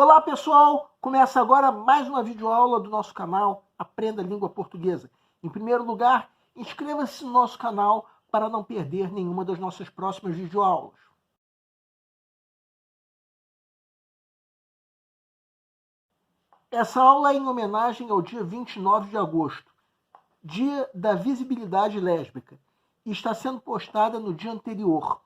Olá pessoal, começa agora mais uma videoaula do nosso canal Aprenda a Língua Portuguesa. Em primeiro lugar, inscreva-se no nosso canal para não perder nenhuma das nossas próximas videoaulas. Essa aula é em homenagem ao dia 29 de agosto, Dia da Visibilidade Lésbica, e está sendo postada no dia anterior.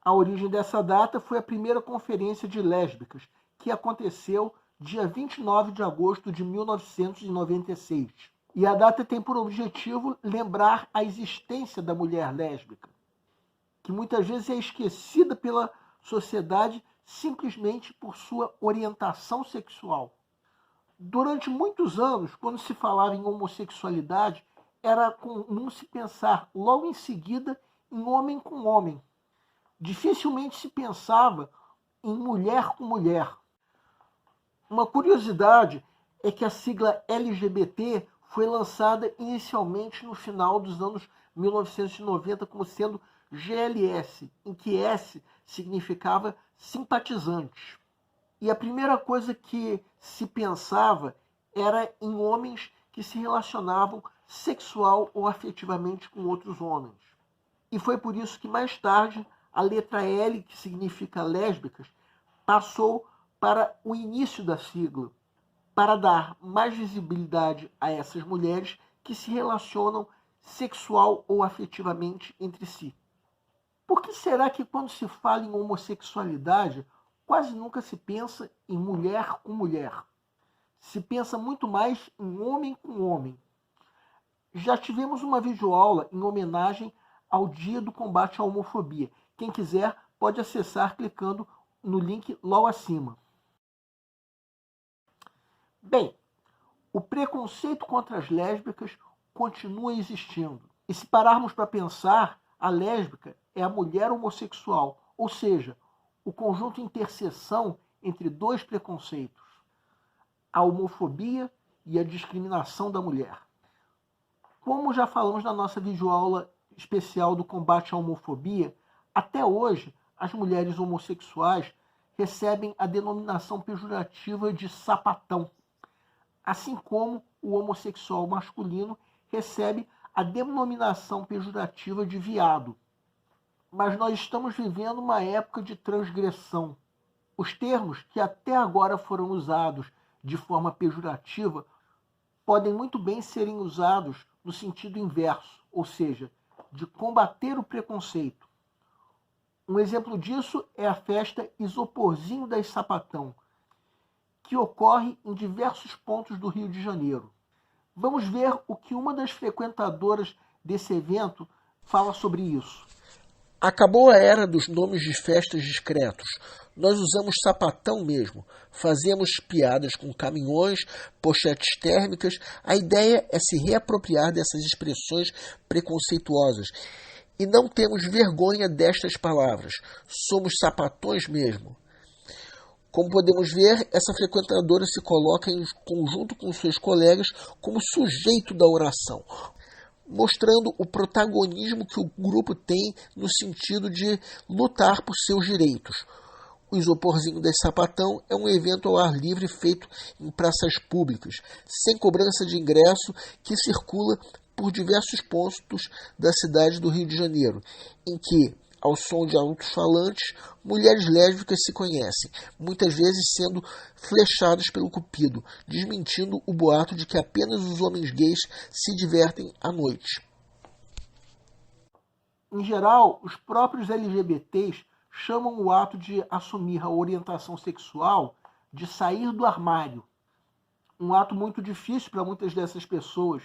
A origem dessa data foi a primeira conferência de lésbicas, que aconteceu dia 29 de agosto de 1996. E a data tem por objetivo lembrar a existência da mulher lésbica, que muitas vezes é esquecida pela sociedade simplesmente por sua orientação sexual. Durante muitos anos, quando se falava em homossexualidade, era comum se pensar logo em seguida em homem com homem. Dificilmente se pensava em mulher com mulher. Uma curiosidade é que a sigla LGBT foi lançada inicialmente no final dos anos 1990 como sendo GLS, em que S significava simpatizante. E a primeira coisa que se pensava era em homens que se relacionavam sexual ou afetivamente com outros homens. E foi por isso que mais tarde a letra L, que significa lésbicas, passou para o início da sigla, para dar mais visibilidade a essas mulheres que se relacionam sexual ou afetivamente entre si. Por que será que quando se fala em homossexualidade, quase nunca se pensa em mulher com mulher? Se pensa muito mais em homem com homem. Já tivemos uma videoaula em homenagem ao Dia do Combate à Homofobia. Quem quiser pode acessar clicando no link logo acima. Bem, o preconceito contra as lésbicas continua existindo. E se pararmos para pensar, a lésbica é a mulher homossexual, ou seja, o conjunto de interseção entre dois preconceitos, a homofobia e a discriminação da mulher. Como já falamos na nossa videoaula especial do combate à homofobia, até hoje as mulheres homossexuais recebem a denominação pejorativa de sapatão, assim como o homossexual masculino recebe a denominação pejorativa de viado. Mas nós estamos vivendo uma época de transgressão. Os termos que até agora foram usados de forma pejorativa podem muito bem serem usados no sentido inverso, ou seja, de combater o preconceito. Um exemplo disso é a festa Isoporzinho das Sapatão, que ocorre em diversos pontos do Rio de Janeiro. Vamos ver o que uma das frequentadoras desse evento fala sobre isso. Acabou a era dos nomes de festas discretos. Nós usamos sapatão mesmo. Fazemos piadas com caminhões, pochetes térmicas. A ideia é se reapropriar dessas expressões preconceituosas. E não temos vergonha destas palavras. Somos sapatões mesmo. Como podemos ver, essa frequentadora se coloca em conjunto com seus colegas como sujeito da oração, mostrando o protagonismo que o grupo tem no sentido de lutar por seus direitos. O Isoporzinho das Sapatão é um evento ao ar livre feito em praças públicas, sem cobrança de ingresso, que circula por diversos pontos da cidade do Rio de Janeiro, em que, ao som de alto-falantes, mulheres lésbicas se conhecem, muitas vezes sendo flechadas pelo cupido, desmentindo o boato de que apenas os homens gays se divertem à noite. Em geral, os próprios LGBTs chamam o ato de assumir a orientação sexual de sair do armário. Um ato muito difícil para muitas dessas pessoas.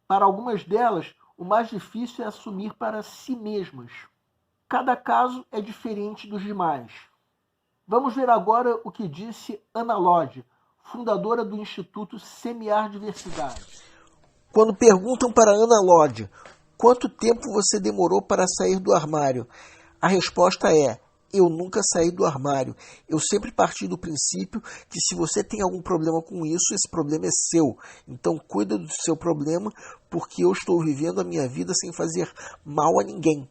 Para algumas delas, o mais difícil é assumir para si mesmas. Cada caso é diferente dos demais. Vamos ver agora o que disse Ana Lodge, fundadora do Instituto Semear Diversidade. Quando perguntam para Ana Lodge quanto tempo você demorou para sair do armário, a resposta é: eu nunca saí do armário. Eu sempre parti do princípio que se você tem algum problema com isso, esse problema é seu. Então cuida do seu problema, porque eu estou vivendo a minha vida sem fazer mal a ninguém.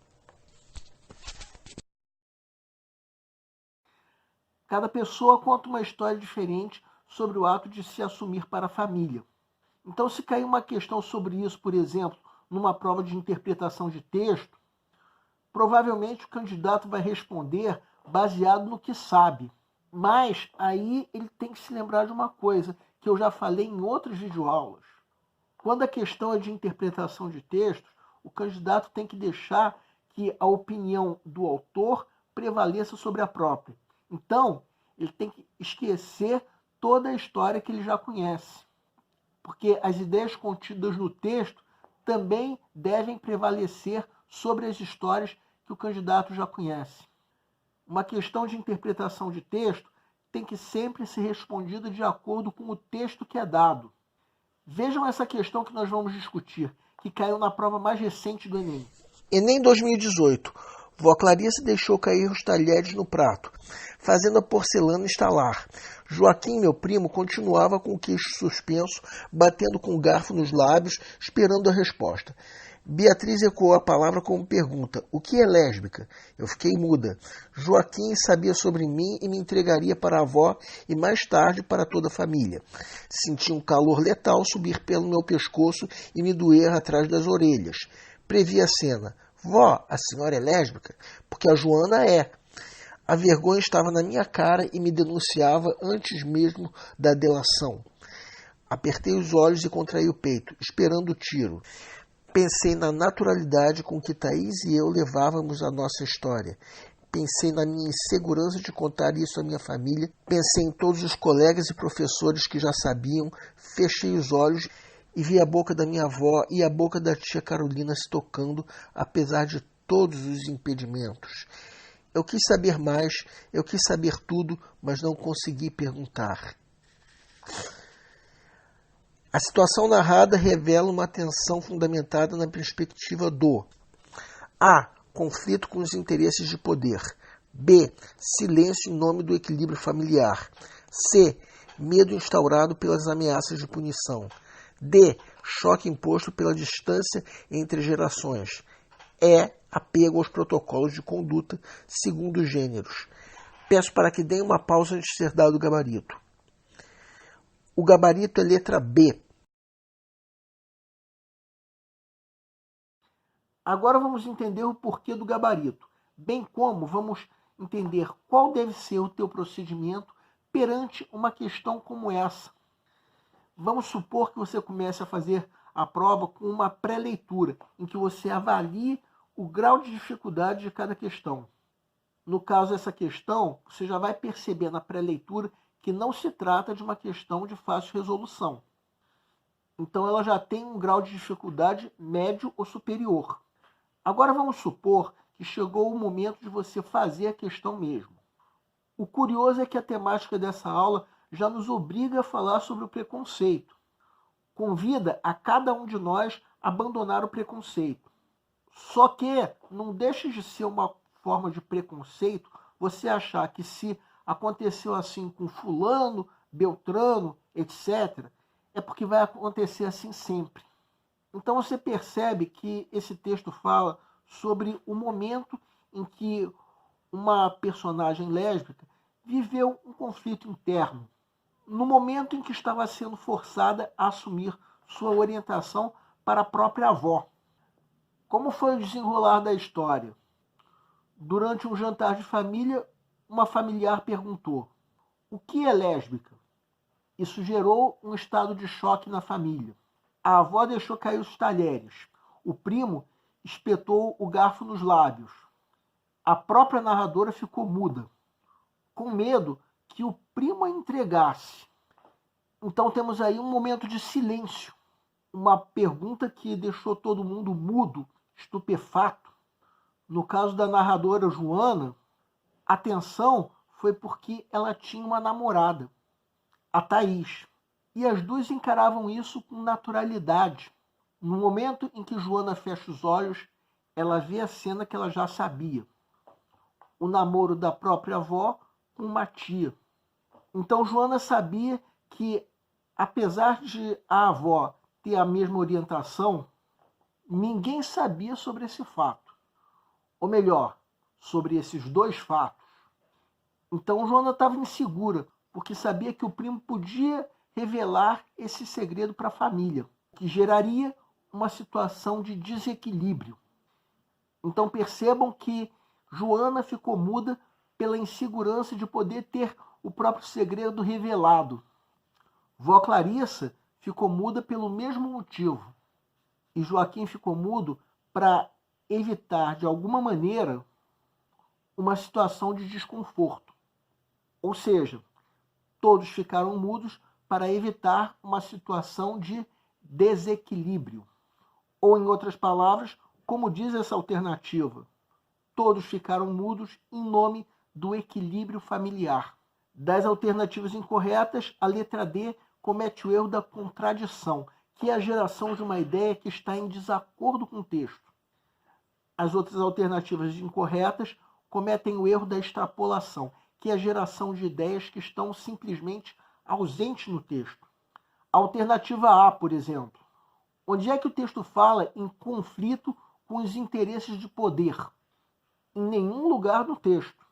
Cada pessoa conta uma história diferente sobre o ato de se assumir para a família. Então, se cair uma questão sobre isso, por exemplo, numa prova de interpretação de texto, provavelmente o candidato vai responder baseado no que sabe. Mas aí ele tem que se lembrar de uma coisa que eu já falei em outras videoaulas. Quando a questão é de interpretação de textos, o candidato tem que deixar que a opinião do autor prevaleça sobre a própria. Então, ele tem que esquecer toda a história que ele já conhece, porque as ideias contidas no texto também devem prevalecer sobre as histórias que o candidato já conhece. Uma questão de interpretação de texto tem que sempre ser respondida de acordo com o texto que é dado. Vejam essa questão que nós vamos discutir, que caiu na prova mais recente do Enem. Enem 2018. Vó Clarice deixou cair os talheres no prato, fazendo a porcelana estalar. Joaquim, meu primo, continuava com o queixo suspenso, batendo com o garfo nos lábios, esperando a resposta. Beatriz ecoou a palavra como pergunta: o que é lésbica? Eu fiquei muda. Joaquim sabia sobre mim e me entregaria para a avó e mais tarde para toda a família. Senti um calor letal subir pelo meu pescoço e me doer atrás das orelhas. Previ a cena. Vó, a senhora é lésbica? Porque a Joana é. A vergonha estava na minha cara e me denunciava antes mesmo da delação. Apertei os olhos e contraí o peito, esperando o tiro. Pensei na naturalidade com que Thaís e eu levávamos a nossa história. Pensei na minha insegurança de contar isso à minha família. Pensei em todos os colegas e professores que já sabiam. Fechei os olhos e vi a boca da minha avó e a boca da tia Carolina se tocando, apesar de todos os impedimentos. Eu quis saber mais, eu quis saber tudo, mas não consegui perguntar. A situação narrada revela uma tensão fundamentada na perspectiva do A. Conflito com os interesses de poder. B. Silêncio em nome do equilíbrio familiar. C. Medo instaurado pelas ameaças de punição. D. Choque imposto pela distância entre gerações. E. Apego aos protocolos de conduta segundo os gêneros. Peço para que deem uma pausa antes de ser dado o gabarito. O gabarito é letra B. Agora vamos entender o porquê do gabarito, bem como vamos entender qual deve ser o teu procedimento perante uma questão como essa. Vamos supor que você comece a fazer a prova com uma pré-leitura, em que você avalie o grau de dificuldade de cada questão. No caso dessa questão, você já vai perceber na pré-leitura que não se trata de uma questão de fácil resolução. Então ela já tem um grau de dificuldade médio ou superior. Agora vamos supor que chegou o momento de você fazer a questão mesmo. O curioso é que a temática dessa aula já nos obriga a falar sobre o preconceito. Convida a cada um de nós a abandonar o preconceito. Só que não deixa de ser uma forma de preconceito você achar que se aconteceu assim com fulano, beltrano, etc., é porque vai acontecer assim sempre. Então você percebe que esse texto fala sobre o momento em que uma personagem lésbica viveu um conflito interno, no momento em que estava sendo forçada a assumir sua orientação para a própria avó. Como foi o desenrolar da história? Durante um jantar de família, uma familiar perguntou: o que é lésbica? Isso gerou um estado de choque na família. A avó deixou cair os talheres. O primo espetou o garfo nos lábios. A própria narradora ficou muda, com medo que o primo a entregasse. Então temos aí um momento de silêncio. Uma pergunta que deixou todo mundo mudo, estupefato. No caso da narradora Joana, a tensão foi porque ela tinha uma namorada, a Thaís. E as duas encaravam isso com naturalidade. No momento em que Joana fecha os olhos, ela vê a cena que ela já sabia. O namoro da própria avó com uma tia. Então Joana sabia que, apesar de a avó ter a mesma orientação, ninguém sabia sobre esse fato. Ou melhor, sobre esses dois fatos. Então Joana estava insegura, porque sabia que o primo podia revelar esse segredo para a família, que geraria uma situação de desequilíbrio. Então percebam que Joana ficou muda pela insegurança de poder ter o próprio segredo revelado. Vó Clarissa ficou muda pelo mesmo motivo. E Joaquim ficou mudo para evitar, de alguma maneira, uma situação de desconforto. Ou seja, todos ficaram mudos para evitar uma situação de desequilíbrio. Ou, em outras palavras, como diz essa alternativa, todos ficaram mudos em nome do equilíbrio familiar. Das alternativas incorretas, a letra D comete o erro da contradição, que é a geração de uma ideia que está em desacordo com o texto. As outras alternativas incorretas cometem o erro da extrapolação, que é a geração de ideias que estão simplesmente ausentes no texto. A alternativa A, por exemplo. Onde é que o texto fala em conflito com os interesses de poder? Em nenhum lugar no texto.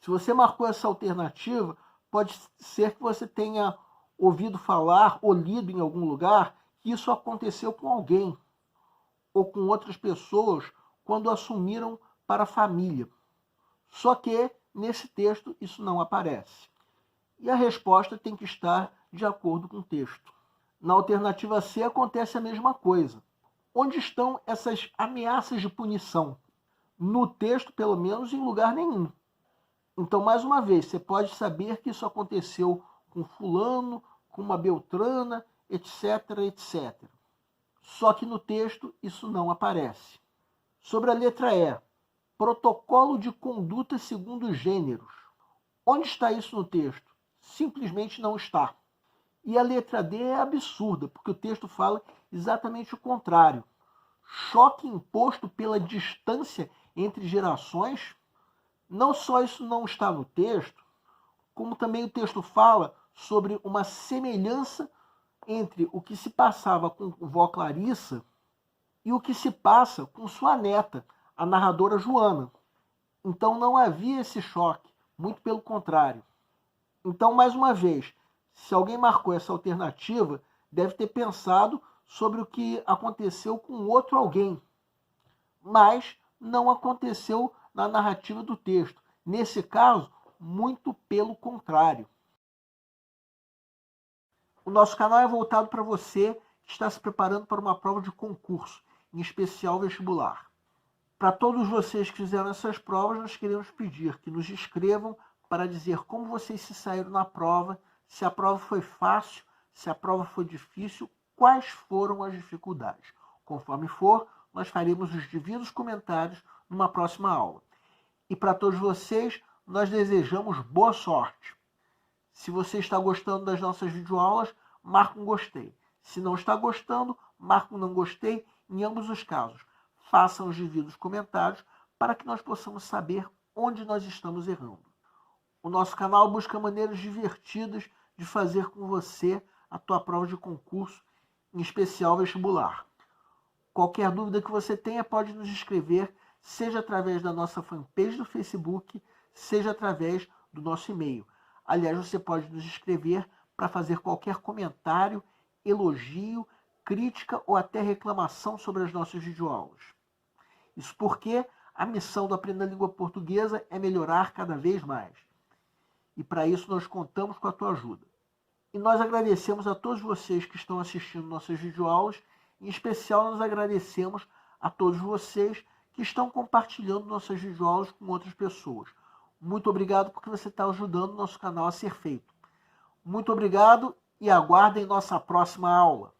Se você marcou essa alternativa, pode ser que você tenha ouvido falar ou lido em algum lugar que isso aconteceu com alguém ou com outras pessoas quando assumiram para a família. Só que, nesse texto, isso não aparece. E a resposta tem que estar de acordo com o texto. Na alternativa C acontece a mesma coisa. Onde estão essas ameaças de punição? No texto, pelo menos, em lugar nenhum. Então, mais uma vez, você pode saber que isso aconteceu com fulano, com uma beltrana, etc, etc. Só que no texto isso não aparece. Sobre a letra E, protocolo de conduta segundo gêneros. Onde está isso no texto? Simplesmente não está. E a letra D é absurda, porque o texto fala exatamente o contrário. Choque imposto pela distância entre gerações. Não só isso não está no texto, como também o texto fala sobre uma semelhança entre o que se passava com vó Clarissa e o que se passa com sua neta, a narradora Joana. Então não havia esse choque, muito pelo contrário. Então, mais uma vez, se alguém marcou essa alternativa, deve ter pensado sobre o que aconteceu com outro alguém. Mas não aconteceu na narrativa do texto. Nesse caso, muito pelo contrário. O nosso canal é voltado para você que está se preparando para uma prova de concurso, em especial vestibular. Para todos vocês que fizeram essas provas, nós queremos pedir que nos escrevam para dizer como vocês se saíram na prova, se a prova foi fácil, se a prova foi difícil, quais foram as dificuldades. Conforme for, nós faremos os devidos comentários numa próxima aula. E para todos vocês, nós desejamos boa sorte. Se você está gostando das nossas videoaulas, marca um gostei. Se não está gostando, marca um não gostei. Em ambos os casos, façam os devidos comentários para que nós possamos saber onde nós estamos errando. O nosso canal busca maneiras divertidas de fazer com você a tua prova de concurso, em especial vestibular. Qualquer dúvida que você tenha, pode nos escrever, seja através da nossa fanpage do Facebook, seja através do nosso e-mail. Aliás, você pode nos escrever para fazer qualquer comentário, elogio, crítica ou até reclamação sobre as nossas videoaulas. Isso porque a missão do Aprenda a Língua Portuguesa é melhorar cada vez mais. E para isso nós contamos com a tua ajuda. E nós agradecemos a todos vocês que estão assistindo nossas videoaulas. Em especial, nós agradecemos a todos vocês que estão compartilhando nossas videoaulas com outras pessoas. Muito obrigado porque você está ajudando o nosso canal a ser feito. Muito obrigado e aguardem nossa próxima aula.